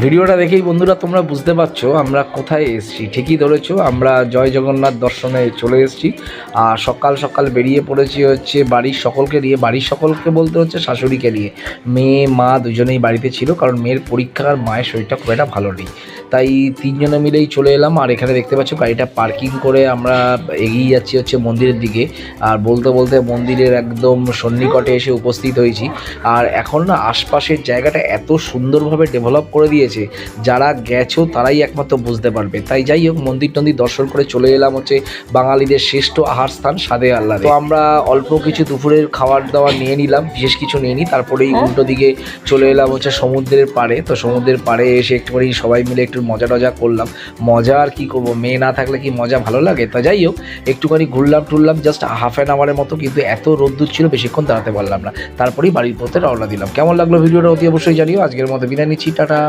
ভিডিওটা দেখেই বন্ধুরা তোমরা বুঝতে পারছো আমরা কোথায় এসেছি। ঠিকই ধরেছো, আমরা জয় জগন্নাথ দর্শনে চলে এসেছি। আর সকাল সকাল বেরিয়ে পড়েছি হচ্ছে বাড়ির সকলকে নিয়ে। বাড়ির সকলকে বলতে হচ্ছে শাশুড়িকে নিয়ে। মেয়ে মা দুজনেই বাড়িতে ছিল, কারণ মেয়ের পরীক্ষা আর মায়ের শরীরটা খুব একটা ভালো নেই, তাই তিনজনে মিলেই চলে এলাম। আর এখানে দেখতে পাচ্ছ গাড়িটা পার্কিং করে আমরা এগিয়ে যাচ্ছি হচ্ছে মন্দিরের দিকে। আর বলতে বলতে মন্দিরের একদম সন্নিকটে এসে উপস্থিত হয়েছি। আর এখন না আশপাশের জায়গাটা এত সুন্দরভাবে ডেভেলপ করে দিয়েছে, যারা গেছো তারাই একমাত্র বুঝতে পারবে। তাই যাই হোক, মন্দির টন্দির দর্শন করে চলে এলাম হচ্ছে বাঙালিদের শ্রেষ্ঠ আহার স্থান সাদে আহ্লাদে। তো আমরা অল্প কিছু দুপুরের খাবার দাবার নিয়ে নিলাম, বিশেষ কিছু নিয়ে নিই। তারপরেই উল্টো দিকে চলে এলাম হচ্ছে সমুদ্রের পাড়ে। তো সমুদ্রের পাড়ে এসে একটুখানি সবাই মিলে একটু মজা টজা করলাম। মজা আর কী করবো, মেয়ে না থাকলে কি মজা ভালো লাগে। তো যাই হোক, একটুখানি ঘুরলাম টুরলাম জাস্ট হাফ অ্যান আওয়ারের মতো, কিন্তু এত রোদ্দুর ছিল বেশিক্ষণ দাঁড়াতে পারলাম না। তারপরেই বাড়ির পথে রওনা দিলাম। কেমন লাগলো ভিডিওটা অতি অবশ্যই জানিও। আজকের মতো বিদায় নিচ্ছি, টাটা।